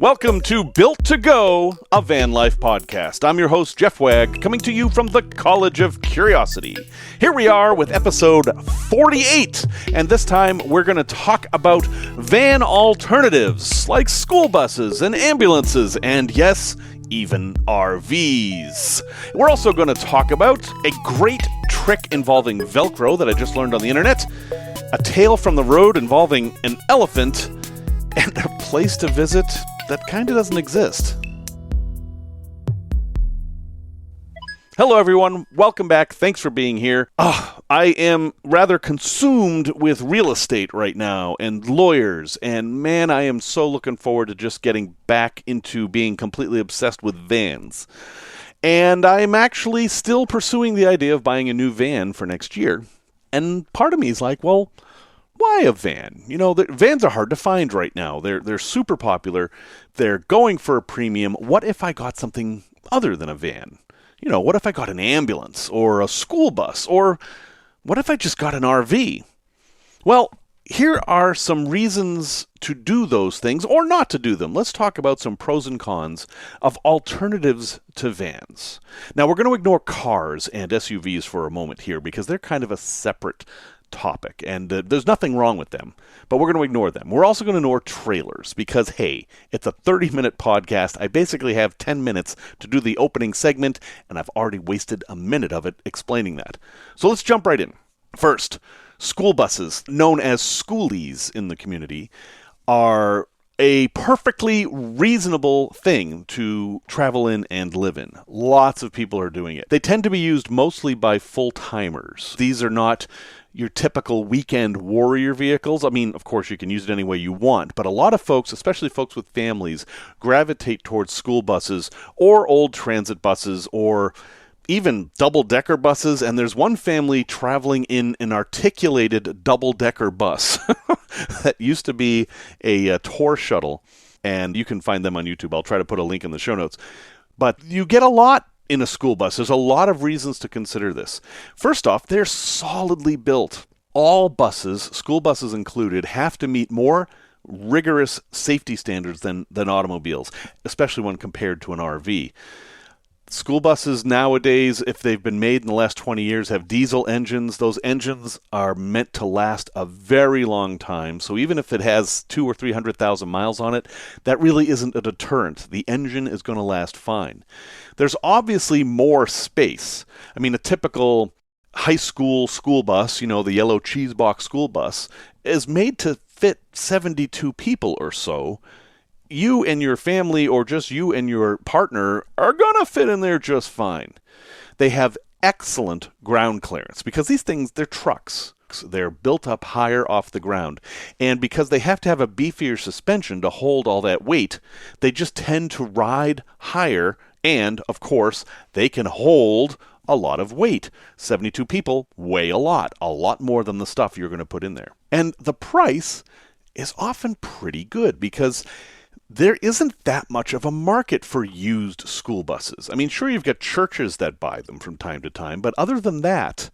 Welcome to Built to Go, a van life podcast. I'm your host, Jeff Wagg, coming to you from the College of Curiosity. Here we are with episode 48, and this time we're going to talk about van alternatives like school buses and ambulances, and yes, even RVs. We're also going to talk about a great trick involving Velcro that I just learned on the internet, a tale from the road involving an elephant, and a place to visit that kind of doesn't exist. Hello everyone, welcome back, thanks for being here. I am rather consumed with real estate right now and lawyers, and man, I am so looking forward to just getting back into being completely obsessed with vans. And I'm actually still pursuing the idea of buying a new van for next year. And part of me is like, well, why a van? You know, vans are hard to find right now. They're super popular. They're going for a premium. What if I got something other than a van? You know, what if I got an ambulance or a school bus? Or what if I just got an RV? Well, here are some reasons to do those things or not to do them. Let's talk about some pros and cons of alternatives to vans. Now, we're going to ignore cars and SUVs for a moment here because they're kind of a separate topic, and there's nothing wrong with them, but we're going to ignore them. We're also going to ignore trailers because, hey, it's a 30-minute podcast. I basically have 10 minutes to do the opening segment, and I've already wasted a minute of it explaining that. So let's jump right in. First, school buses, known as Skoolies in the community, are a perfectly reasonable thing to travel in and live in. Lots of people are doing it. They tend to be used mostly by full-timers. These are not your typical weekend warrior vehicles. I mean, of course, you can use it any way you want, but a lot of folks, especially folks with families, gravitate towards school buses or old transit buses or even double-decker buses, and there's one family traveling in an articulated double-decker bus that used to be a tour shuttle, and you can find them on YouTube. I'll try to put a link in the show notes. But you get a lot in a school bus. There's a lot of reasons to consider this. First off, they're solidly built. All buses, school buses included, have to meet more rigorous safety standards than automobiles, especially when compared to an RV. School buses nowadays, if they've been made in the last 20 years, have diesel engines. Those engines are meant to last a very long time. So even if it has 200,000 or 300,000 miles on it, that really isn't a deterrent. The engine is going to last fine. There's obviously more space. I mean, a typical high school bus, you know, the yellow cheese box school bus, is made to fit 72 people or so. You and your family, or just you and your partner, are going to fit in there just fine. They have excellent ground clearance because these things, they're trucks. They're built up higher off the ground. And because they have to have a beefier suspension to hold all that weight, they just tend to ride higher. And, of course, they can hold a lot of weight. 72 people weigh a lot more than the stuff you're going to put in there. And the price is often pretty good because there isn't that much of a market for used school buses. I mean, sure, you've got churches that buy them from time to time, but other than that,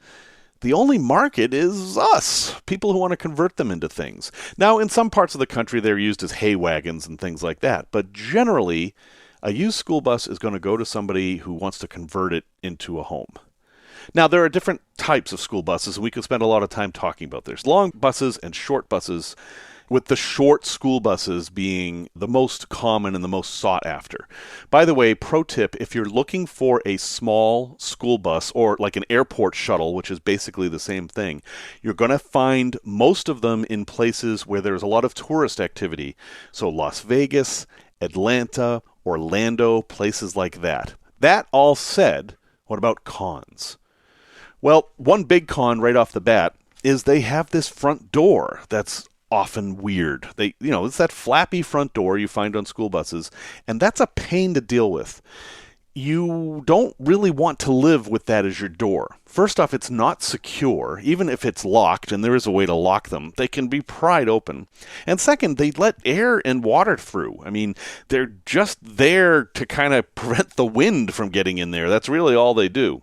the only market is us, people who want to convert them into things. Now, in some parts of the country, they're used as hay wagons and things like that, but generally, a used school bus is going to go to somebody who wants to convert it into a home. Now, there are different types of school buses, and we could spend a lot of time talking about this. Long buses and short buses, with the short school buses being the most common and the most sought after. By the way, pro tip, if you're looking for a small school bus or like an airport shuttle, which is basically the same thing, you're going to find most of them in places where there's a lot of tourist activity. So Las Vegas, Atlanta, Orlando, places like that. That all said, what about cons? Well, one big con right off the bat is they have this front door that's often weird. It's that flappy front door you find on school buses, and that's a pain to deal with. You don't really want to live with that as your door. First off, it's not secure. Even if it's locked, and there is a way to lock them, they can be pried open. And second, they let air and water through. I mean, they're just there to kind of prevent the wind from getting in there. That's really all they do.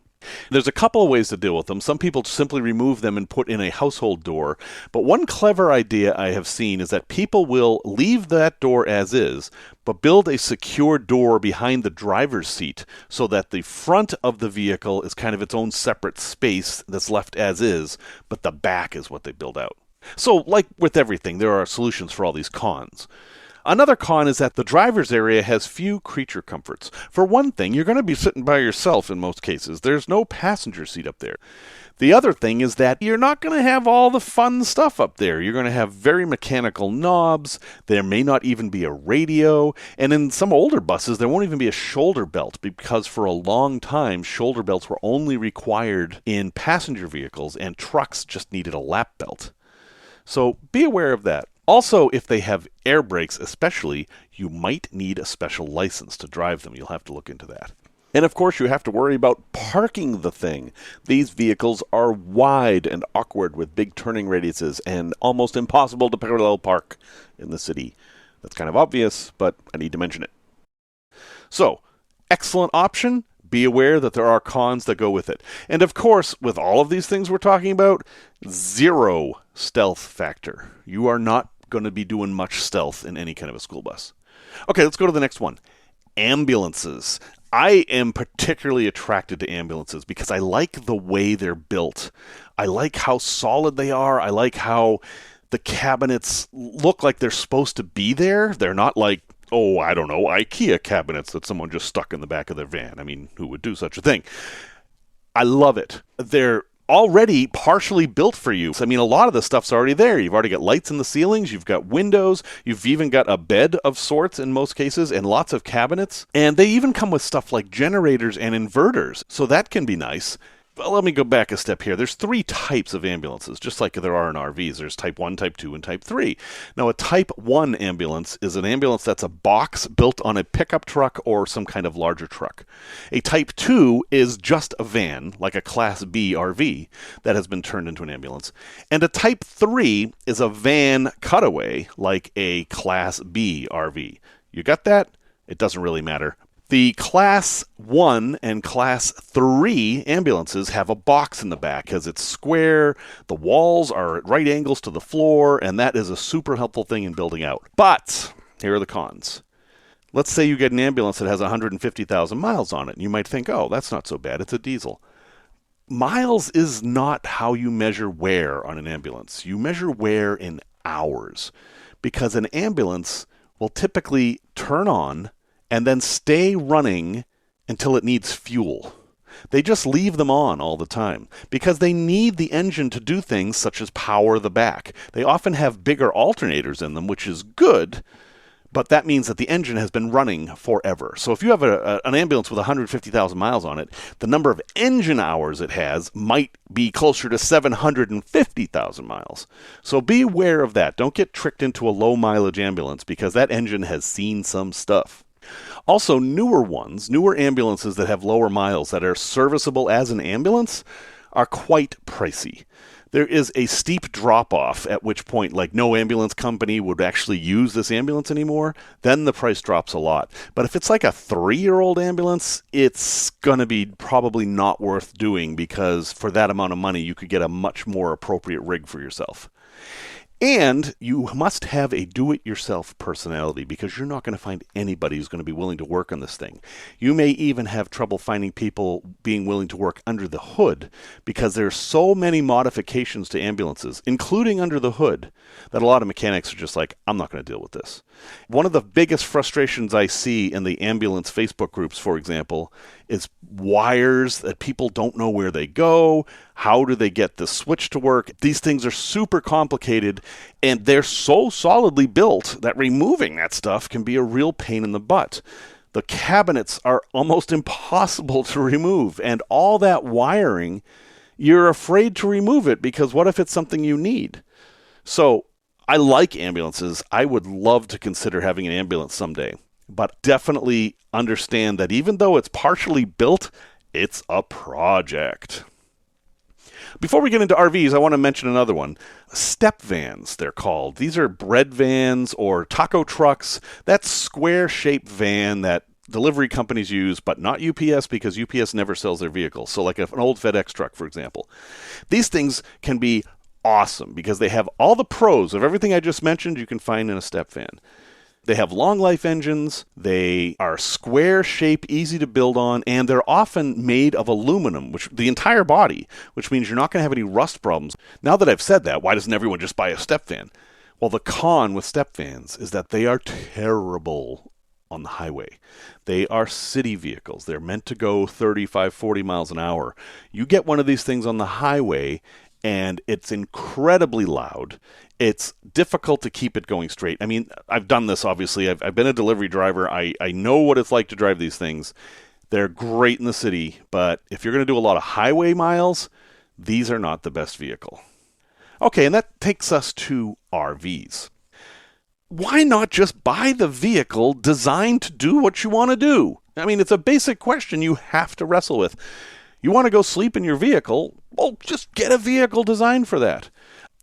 There's a couple of ways to deal with them. Some people simply remove them and put in a household door. But one clever idea I have seen is that people will leave that door as is, but build a secure door behind the driver's seat so that the front of the vehicle is kind of its own separate space that's left as is, but the back is what they build out. So, like with everything, there are solutions for all these cons. Another con is that the driver's area has few creature comforts. For one thing, you're going to be sitting by yourself in most cases. There's no passenger seat up there. The other thing is that you're not going to have all the fun stuff up there. You're going to have very mechanical knobs. There may not even be a radio. And in some older buses, there won't even be a shoulder belt because for a long time, shoulder belts were only required in passenger vehicles and trucks just needed a lap belt. So be aware of that. Also, if they have air brakes especially, you might need a special license to drive them. You'll have to look into that. And of course, you have to worry about parking the thing. These vehicles are wide and awkward with big turning radiuses and almost impossible to parallel park in the city. That's kind of obvious, but I need to mention it. So, excellent option. Be aware that there are cons that go with it. And of course, with all of these things we're talking about, zero stealth factor. You are not going to be doing much stealth in any kind of a school bus. Okay, let's go to the next one. Ambulances. I am particularly attracted to ambulances because I like the way they're built. I like how solid they are. I like how the cabinets look like they're supposed to be there. They're not like, oh, I don't know, IKEA cabinets that someone just stuck in the back of their van. I mean, who would do such a thing? I love it. They're already partially built for you. I mean, a lot of the stuff's already there. You've already got lights in the ceilings, you've got windows, you've even got a bed of sorts in most cases, and lots of cabinets. And they even come with stuff like generators and inverters, so that can be nice. Well, let me go back a step here. There's 3 types of ambulances, just like there are in RVs. There's Type 1, Type 2, and Type 3. Now, a Type 1 ambulance is an ambulance that's a box built on a pickup truck or some kind of larger truck. A Type 2 is just a van, like a Class B RV, that has been turned into an ambulance. And a Type 3 is a van cutaway, like a Class B RV. You got that? It doesn't really matter. The Class 1 and Class 3 ambulances have a box in the back because it's square, the walls are at right angles to the floor, and that is a super helpful thing in building out. But here are the cons. Let's say you get an ambulance that has 150,000 miles on it, and you might think, oh, that's not so bad, it's a diesel. Miles is not how you measure wear on an ambulance. You measure wear in hours, because an ambulance will typically turn on and then stay running until it needs fuel. They just leave them on all the time because they need the engine to do things such as power the back. They often have bigger alternators in them, which is good, but that means that the engine has been running forever. So if you have an ambulance with 150,000 miles on it, the number of engine hours it has might be closer to 750,000 miles. So be aware of that. Don't get tricked into a low mileage ambulance because that engine has seen some stuff. Also, newer ambulances that have lower miles that are serviceable as an ambulance are quite pricey. There is a steep drop-off at which point, like, no ambulance company would actually use this ambulance anymore. Then the price drops a lot. But if it's like a 3-year-old ambulance, it's going to be probably not worth doing because for that amount of money, you could get a much more appropriate rig for yourself. And you must have a do-it-yourself personality because you're not going to find anybody who's going to be willing to work on this thing. You may even have trouble finding people being willing to work under the hood because there are so many modifications to ambulances, including under the hood, that a lot of mechanics are just like, I'm not going to deal with this. One of the biggest frustrations I see in the ambulance Facebook groups, for example, is wires that people don't know where they go. How do they get the switch to work? These things are super complicated, and they're so solidly built that removing that stuff can be a real pain in the butt. The cabinets are almost impossible to remove, and all that wiring, you're afraid to remove it because what if it's something you need? So I like ambulances. I would love to consider having an ambulance someday, but definitely understand that even though it's partially built, it's a project. Before we get into RVs, I want to mention another one. Step vans, they're called. These are bread vans or taco trucks. That square-shaped van that delivery companies use, but not UPS because UPS never sells their vehicles. So like an old FedEx truck, for example. These things can be awesome because they have all the pros of everything I just mentioned you can find in a step van. They have long life engines, they are square shape, easy to build on, and they're often made of aluminum, which the entire body, which means you're not going to have any rust problems. Now that I've said that, why doesn't everyone just buy a step van? Well, the con with step vans is that they are terrible on the highway. They are city vehicles. They're meant to go 35, 40 miles an hour. You get one of these things on the highway, and it's incredibly loud. It's difficult to keep it going straight. I mean, I've done this, obviously. I've been a delivery driver. I know what it's like to drive these things. They're great in the city, but if you're going to do a lot of highway miles, these are not the best vehicle. Okay, and that takes us to RVs. Why not just buy the vehicle designed to do what you want to do? I mean, it's a basic question you have to wrestle with. You want to go sleep in your vehicle? Well, just get a vehicle designed for that.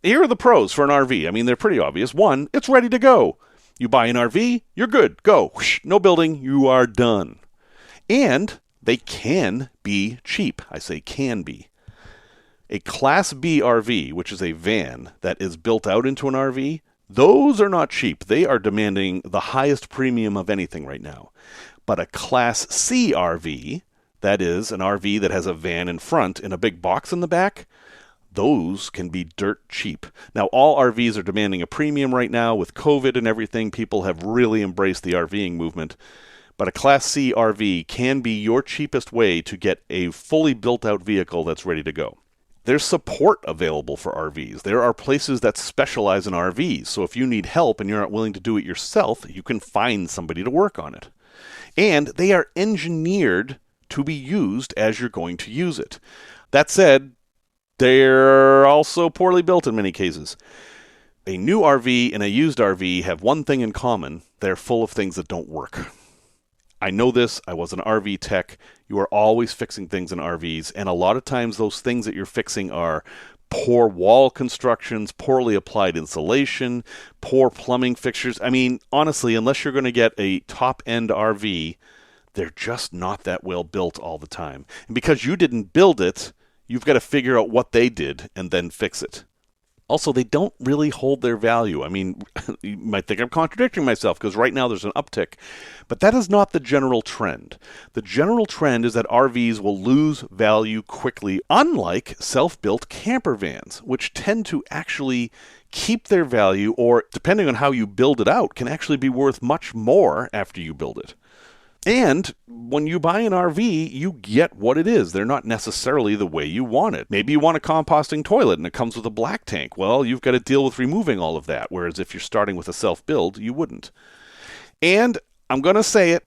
Here are the pros for an RV. I mean, they're pretty obvious. One, it's ready to go. You buy an RV, you're good. Go. Whoosh, no building, you are done. And they can be cheap. I say can be. A Class B RV, which is a van that is built out into an RV, those are not cheap. They are demanding the highest premium of anything right now. But a Class C RV, that is an RV that has a van in front and a big box in the back, those can be dirt cheap. Now, all RVs are demanding a premium right now. With COVID and everything, people have really embraced the RVing movement. But a Class C RV can be your cheapest way to get a fully built-out vehicle that's ready to go. There's support available for RVs. There are places that specialize in RVs. So if you need help and you're not willing to do it yourself, you can find somebody to work on it. And they are engineered to be used as you're going to use it. That said, they're also poorly built in many cases. A new RV and a used RV have one thing in common. They're full of things that don't work. I know this. I was an RV tech. You are always fixing things in RVs, and a lot of times those things that you're fixing are poor wall constructions, poorly applied insulation, poor plumbing fixtures. I mean, honestly, unless you're going to get a top-end RV, they're just not that well built all the time. And because you didn't build it, you've got to figure out what they did and then fix it. Also, they don't really hold their value. I mean, you might think I'm contradicting myself because right now there's an uptick, but that is not the general trend. The general trend is that RVs will lose value quickly, unlike self-built camper vans, which tend to actually keep their value, or depending on how you build it out, can actually be worth much more after you build it. And when you buy an RV, you get what it is. They're not necessarily the way you want it. Maybe you want a composting toilet and it comes with a black tank. Well, you've got to deal with removing all of that, whereas if you're starting with a self-build, you wouldn't. And I'm going to say it,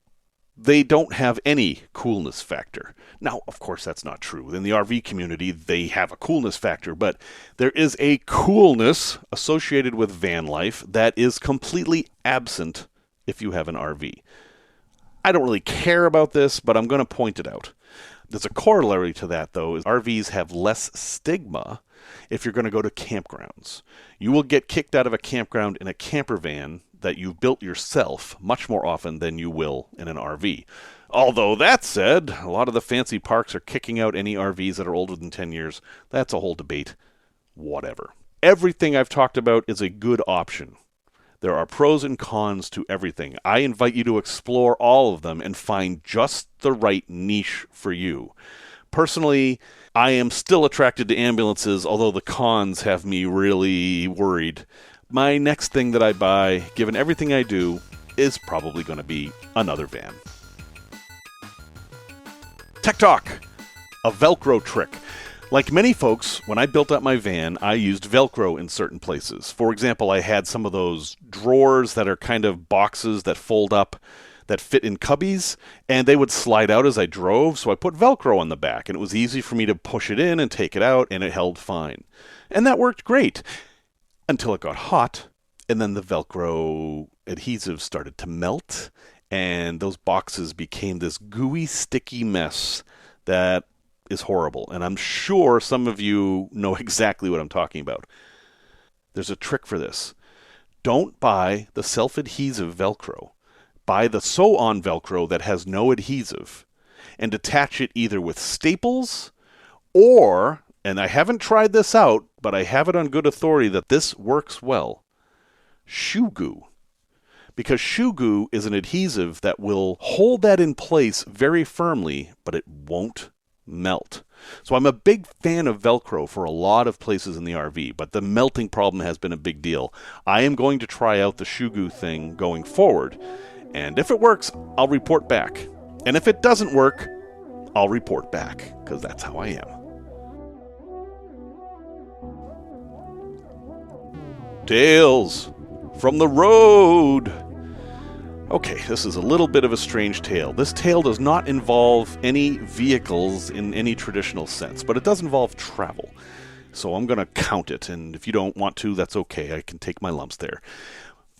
they don't have any coolness factor. Now, of course, that's not true. In the RV community, they have a coolness factor, but there is a coolness associated with van life that is completely absent if you have an RV. I don't really care about this, but I'm going to point it out. There's a corollary to that, though, is RVs have less stigma if you're going to go to campgrounds. You will get kicked out of a campground in a camper van that you've built yourself much more often than you will in an RV. Although, that said, a lot of the fancy parks are kicking out any RVs that are older than 10 years. That's a whole debate. Whatever. Everything I've talked about is a good option. There are pros and cons to everything. I invite you to explore all of them and find just the right niche for you. Personally, I am still attracted to ambulances, although the cons have me really worried. My next thing that I buy, given everything I do, is probably going to be another van. Tech Talk, a Velcro trick. Like many folks, when I built up my van, I used Velcro in certain places. For example, I had some of those drawers that are kind of boxes that fold up that fit in cubbies, and they would slide out as I drove, so I put Velcro on the back, and it was easy for me to push it in and take it out, and it held fine. And that worked great, until it got hot, and then the Velcro adhesive started to melt, and those boxes became this gooey, sticky mess that is horrible. And I'm sure some of you know exactly what I'm talking about. There's a trick for this. Don't buy the self-adhesive Velcro. buy the sew-on Velcro that has no adhesive and attach it either with staples or, and I haven't tried this out, but I have it on good authority that this works well, shoe glue. Because shoe glue is an adhesive that will hold that in place very firmly, but it won't melt. So I'm a big fan of Velcro for a lot of places in the RV, but the melting problem has been a big deal. I am going to try out the shoe glue thing going forward, and if it works, I'll report back. And if it doesn't work, I'll report back, because that's how I am. Tales from the road. Okay, this is a little bit of a strange tale. This tale does not involve any vehicles in any traditional sense, but it does involve travel. So I'm going to count it, and if you don't want to, that's okay. I can take my lumps there.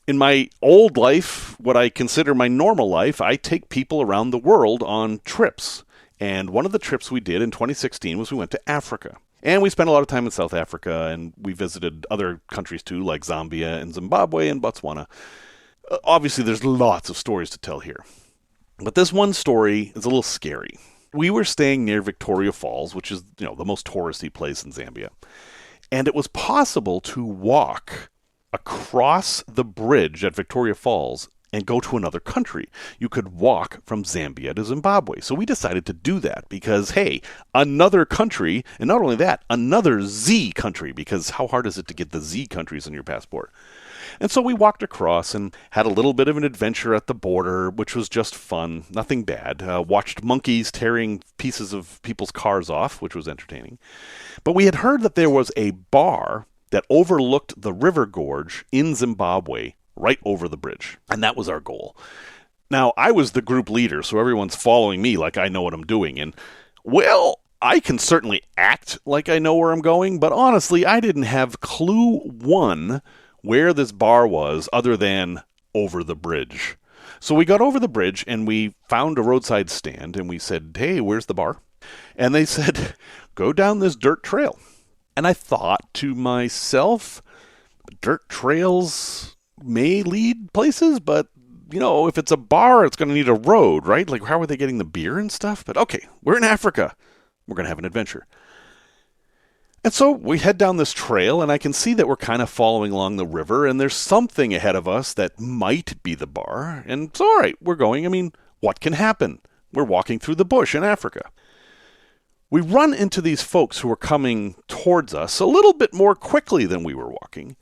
In my old life, what I consider my normal life, I take people around the world on trips. And one of the trips we did in 2016 was we went to Africa. And we spent a lot of time in South Africa, and we visited other countries too, like Zambia and Zimbabwe and Botswana. Obviously, there's lots of stories to tell here. But this one story is a little scary. We were staying near Victoria Falls, which is, the most touristy place in Zambia. And it was possible to walk across the bridge at Victoria Falls and go to another country. You could walk from Zambia to Zimbabwe. So we decided to do that because, hey, another country, and not only that, another Z country, because how hard is it to get the Z countries on your passport? And so we walked across and had a little bit of an adventure at the border, which was just fun, nothing bad. Watched monkeys tearing pieces of people's cars off, which was entertaining. But we had heard that there was a bar that overlooked the river gorge in Zimbabwe, right over the bridge. And that was our goal. Now, I was the group leader, so everyone's following me like I know what I'm doing. And, well, I can certainly act like I know where I'm going, but honestly, I didn't have clue one where this bar was other than over the bridge. So we got over the bridge and we found a roadside stand and we said, hey, where's the bar? And they said, go down this dirt trail. And I thought to myself, dirt trails may lead places, but if it's a bar, it's going to need a road, right? Like, how are they getting the beer and stuff? But okay, we're in Africa. We're going to have an adventure. And so we head down this trail, and I can see that we're kind of following along the river, and there's something ahead of us that might be the bar. And it's all right, we're going. I mean, what can happen? We're walking through the bush in Africa. We run into these folks who are coming towards us a little bit more quickly than we were walking.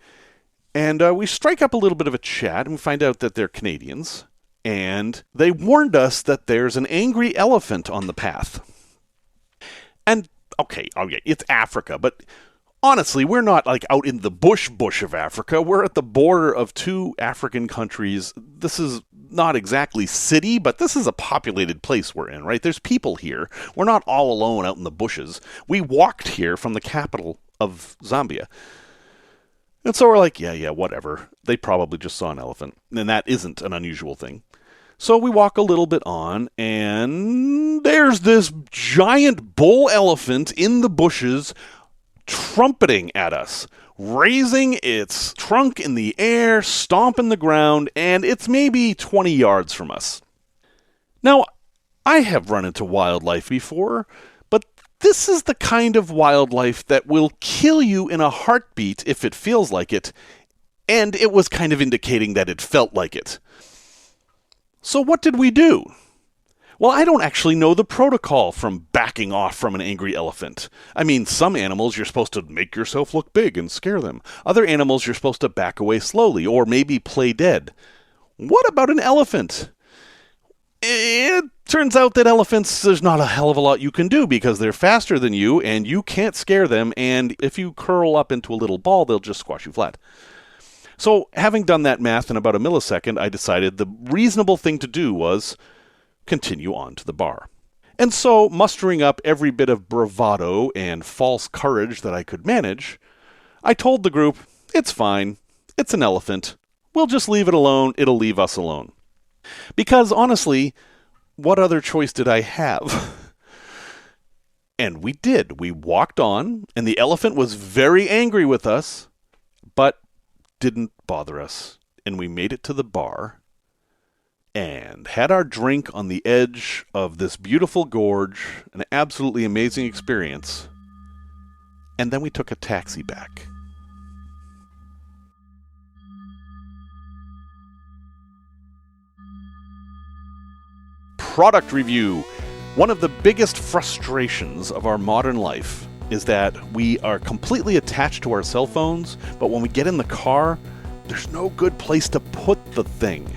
And we strike up a little bit of a chat, and we find out that they're Canadians. And they warned us that there's an angry elephant on the path. And okay, it's Africa, but honestly, we're not like out in the bush of Africa. We're at the border of two African countries. This is not exactly city, but this is a populated place we're in, right? There's people here. We're not all alone out in the bushes. We walked here from the capital of Zambia. And so we're like, yeah, whatever. They probably just saw an elephant, and that isn't an unusual thing. So we walk a little bit on, and there's this giant bull elephant in the bushes trumpeting at us, raising its trunk in the air, stomping the ground, and it's maybe 20 yards from us. Now, I have run into wildlife before, but this is the kind of wildlife that will kill you in a heartbeat if it feels like it, and it was kind of indicating that it felt like it. So what did we do? Well, I don't actually know the protocol from backing off from an angry elephant. I mean, some animals you're supposed to make yourself look big and scare them. Other animals you're supposed to back away slowly or maybe play dead. What about an elephant? It turns out that elephants, there's not a hell of a lot you can do because they're faster than you and you can't scare them, and if you curl up into a little ball, they'll just squash you flat. So, having done that math in about a millisecond, I decided the reasonable thing to do was continue on to the bar. And so, mustering up every bit of bravado and false courage that I could manage, I told the group, it's fine, it's an elephant, we'll just leave it alone, it'll leave us alone. Because, honestly, what other choice did I have? And we did. We walked on, and the elephant was very angry with us, but didn't bother us, and we made it to the bar, and had our drink on the edge of this beautiful gorge, an absolutely amazing experience, and then we took a taxi back. Product review. One of the biggest frustrations of our modern life is that we are completely attached to our cell phones, but when we get in the car, there's no good place to put the thing.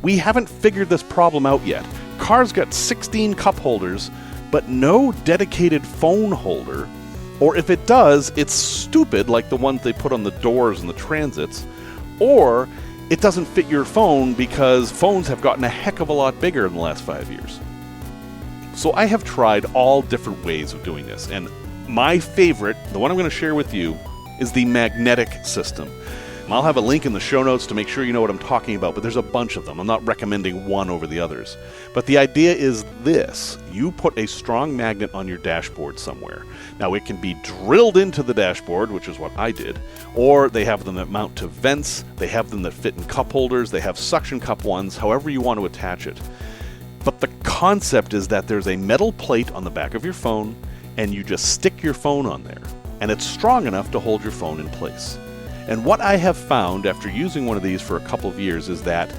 We haven't figured this problem out yet. Cars got 16 cup holders, but no dedicated phone holder. Or if it does, it's stupid, like the ones they put on the doors in the transits. Or it doesn't fit your phone because phones have gotten a heck of a lot bigger in the last 5 years. So I have tried all different ways of doing this, and my favorite, the one I'm going to share with you, is the magnetic system. I'll have a link in the show notes to make sure you know what I'm talking about, but there's a bunch of them. I'm not recommending one over the others. But the idea is this. You put a strong magnet on your dashboard somewhere. Now, it can be drilled into the dashboard, which is what I did, or they have them that mount to vents, they have them that fit in cup holders, they have suction cup ones, however you want to attach it. But the concept is that there's a metal plate on the back of your phone, and you just stick your phone on there, and it's strong enough to hold your phone in place. And what I have found after using one of these for a couple of years is that,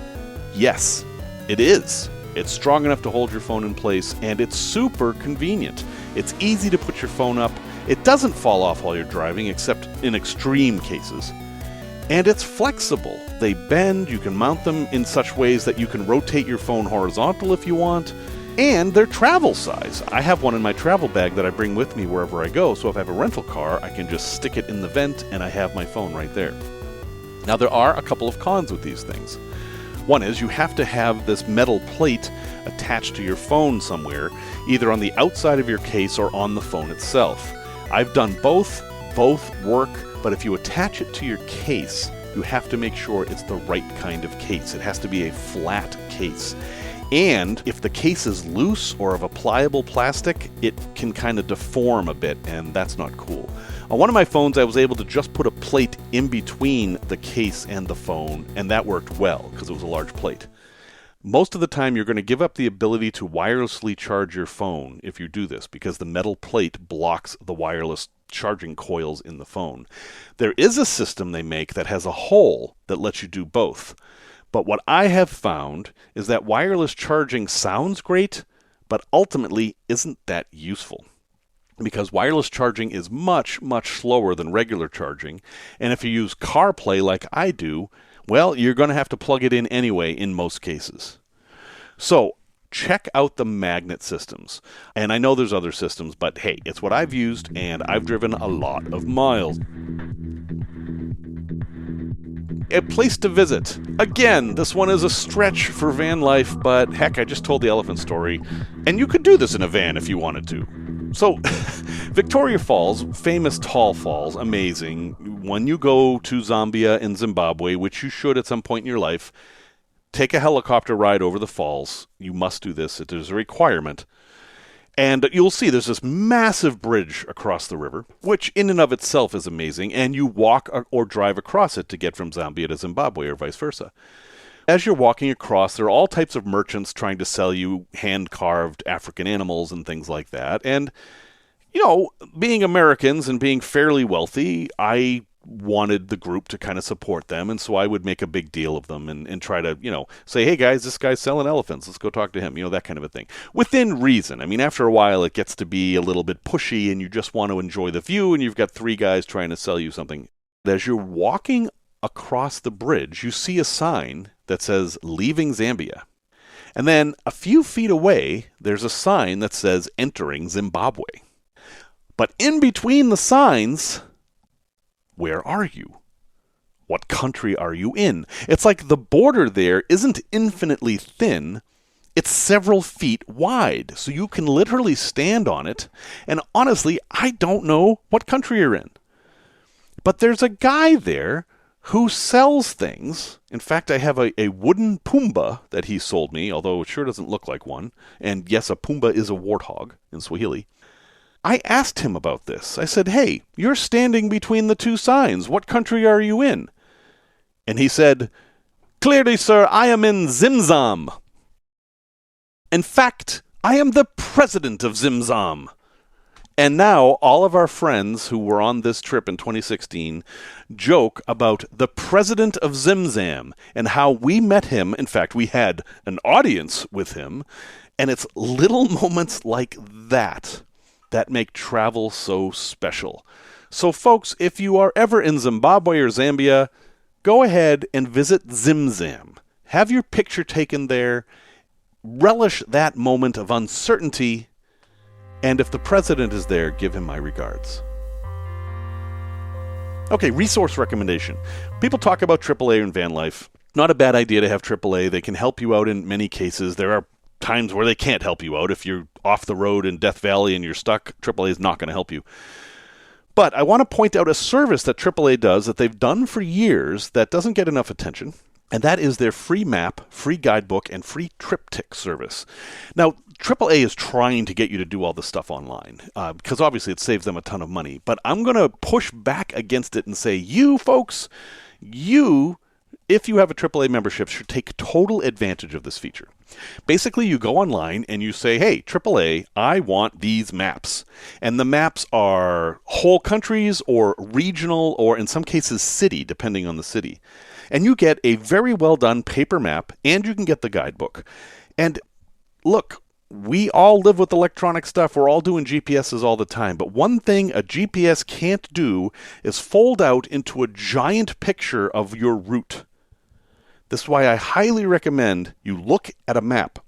yes, it is. It's strong enough to hold your phone in place, and it's super convenient. It's easy to put your phone up. It doesn't fall off while you're driving, except in extreme cases. And it's flexible. They bend. You can mount them in such ways that you can rotate your phone horizontal if you want. And they're travel size. I have one in my travel bag that I bring with me wherever I go, so if I have a rental car, I can just stick it in the vent and I have my phone right there. Now, there are a couple of cons with these things. One is you have to have this metal plate attached to your phone somewhere, either on the outside of your case or on the phone itself. I've done both. Both work, but if you attach it to your case, you have to make sure it's the right kind of case. It has to be a flat case. And if the case is loose or of a pliable plastic, it can kind of deform a bit, and that's not cool. On one of my phones, I was able to just put a plate in between the case and the phone, and that worked well because it was a large plate. Most of the time, you're going to give up the ability to wirelessly charge your phone if you do this, because the metal plate blocks the wireless charging coils in the phone. There is a system they make that has a hole that lets you do both. But what I have found is that wireless charging sounds great, but ultimately isn't that useful. Because wireless charging is much, much slower than regular charging. And if you use CarPlay like I do, well, you're going to have to plug it in anyway in most cases. So check out the magnet systems. And I know there's other systems, but hey, it's what I've used, and I've driven a lot of miles. A place to visit. Again, this one is a stretch for van life, but heck, I just told the elephant story, and you could do this in a van if you wanted to. So, Victoria Falls, famous tall falls, amazing. When you go to Zambia and Zimbabwe, which you should at some point in your life, take a helicopter ride over the falls. You must do this. It is a requirement. And you'll see there's this massive bridge across the river, which in and of itself is amazing, and you walk or drive across it to get from Zambia to Zimbabwe or vice versa. As you're walking across, there are all types of merchants trying to sell you hand-carved African animals and things like that. And, you know, being Americans and being fairly wealthy, I wanted the group to kind of support them, and so I would make a big deal of them and try to, say, hey guys, this guy's selling elephants, let's go talk to him, that kind of a thing. Within reason. I mean, after a while it gets to be a little bit pushy and you just want to enjoy the view and you've got three guys trying to sell you something. As you're walking across the bridge, you see a sign that says, leaving Zambia. And then a few feet away, there's a sign that says, entering Zimbabwe. But in between the signs, where are you? What country are you in? It's like the border there isn't infinitely thin. It's several feet wide, so you can literally stand on it. And honestly, I don't know what country you're in. But there's a guy there who sells things. In fact, I have a wooden Pumbaa that he sold me, although it sure doesn't look like one. And yes, a Pumbaa is a warthog in Swahili. I asked him about this. I said, hey, you're standing between the two signs. What country are you in? And he said, clearly, sir, I am in ZimZam. In fact, I am the president of ZimZam. And now all of our friends who were on this trip in 2016 joke about the president of ZimZam and how we met him. In fact, we had an audience with him. And it's little moments like that that make travel so special. So folks, if you are ever in Zimbabwe or Zambia, go ahead and visit ZimZam. Have your picture taken there. Relish that moment of uncertainty. And if the president is there, give him my regards. Okay, resource recommendation. People talk about AAA in van life. Not a bad idea to have AAA. They can help you out in many cases. There are times where they can't help you out. If you're off the road in Death Valley and you're stuck, AAA is not going to help you. But I want to point out a service that AAA does that they've done for years that doesn't get enough attention. And that is their free map, free guidebook, and free triptych service. Now, AAA is trying to get you to do all this stuff online, because obviously it saves them a ton of money. But I'm going to push back against it and say, you folks, if you have a AAA membership, should take total advantage of this feature. Basically, you go online and you say, hey, AAA, I want these maps. And the maps are whole countries or regional or in some cases city, depending on the city. And you get a very well done paper map, and you can get the guidebook. And look, we all live with electronic stuff. We're all doing GPSs all the time. But one thing a GPS can't do is fold out into a giant picture of your route. This is why I highly recommend you look at a map,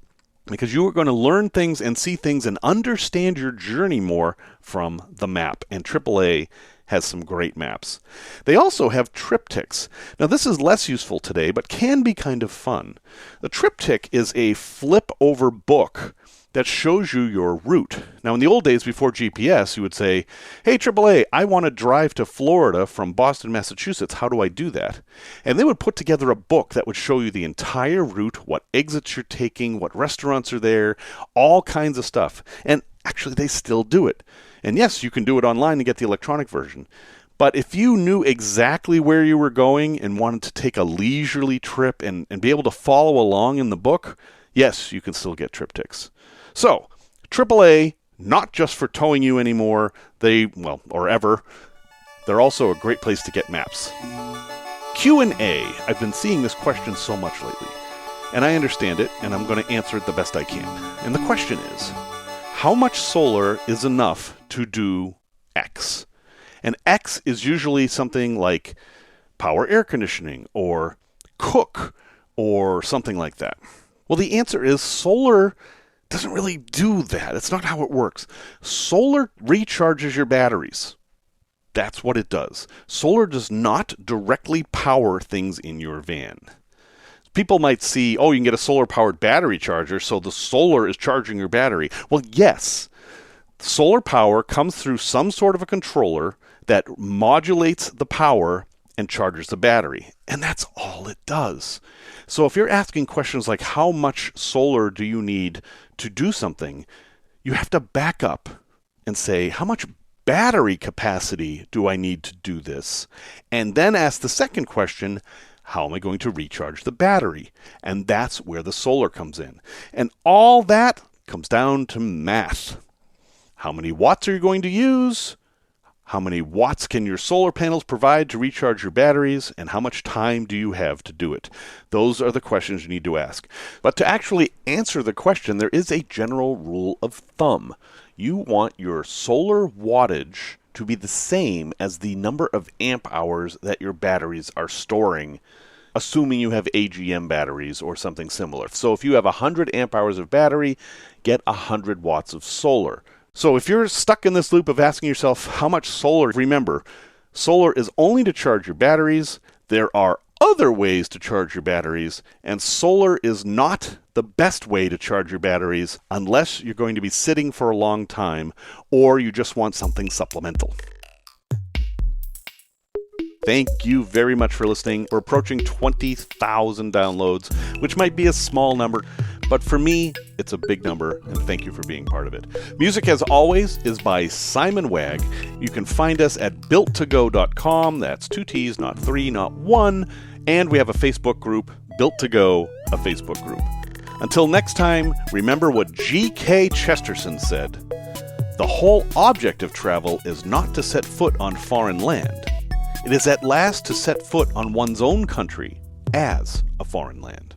because you are going to learn things and see things and understand your journey more from the map. And AAA has some great maps. They also have triptychs. Now, this is less useful today, but can be kind of fun. The triptych is a flip-over book that shows you your route. Now, in the old days before GPS, you would say, hey, AAA, I want to drive to Florida from Boston, Massachusetts. How do I do that? And they would put together a book that would show you the entire route, what exits you're taking, what restaurants are there, all kinds of stuff. And actually, they still do it. And yes, you can do it online and get the electronic version. But if you knew exactly where you were going and wanted to take a leisurely trip and be able to follow along in the book, yes, you can still get triptychs. So, AAA, not just for towing you anymore, or ever, they're also a great place to get maps. Q&A. I've been seeing this question so much lately, and I understand it, and I'm going to answer it the best I can. And the question is, how much solar is enough to do X? And X is usually something like power air conditioning or cook or something like that. Well, the answer is solar doesn't really do that. It's not how it works. Solar recharges your batteries. That's what it does. Solar does not directly power things in your van. People might see, oh, you can get a solar-powered battery charger, so the solar is charging your battery. Well, yes. Solar power comes through some sort of a controller that modulates the power and charges the battery. And that's all it does. So if you're asking questions like how much solar do you need to do something, you have to back up and say, how much battery capacity do I need to do this? And then ask the second question, how am I going to recharge the battery? And that's where the solar comes in. And all that comes down to math. How many watts are you going to use? How many watts can your solar panels provide to recharge your batteries? And how much time do you have to do it? Those are the questions you need to ask. But to actually answer the question, there is a general rule of thumb. You want your solar wattage to be the same as the number of amp hours that your batteries are storing, assuming you have AGM batteries or something similar. So if you have 100 amp hours of battery, get 100 watts of solar. So if you're stuck in this loop of asking yourself how much solar, remember, solar is only to charge your batteries. There are other ways to charge your batteries, and solar is not the best way to charge your batteries unless you're going to be sitting for a long time or you just want something supplemental. Thank you very much for listening. We're approaching 20,000 downloads, which might be a small number, but for me, it's a big number, and thank you for being part of it. Music, as always, is by Simon Wagg. You can find us at builttogo.com. That's 2 T's, not 3, not 1. And we have a Facebook group, Built to Go, a Facebook group. Until next time, remember what G.K. Chesterton said. The whole object of travel is not to set foot on foreign land. It is at last to set foot on one's own country as a foreign land.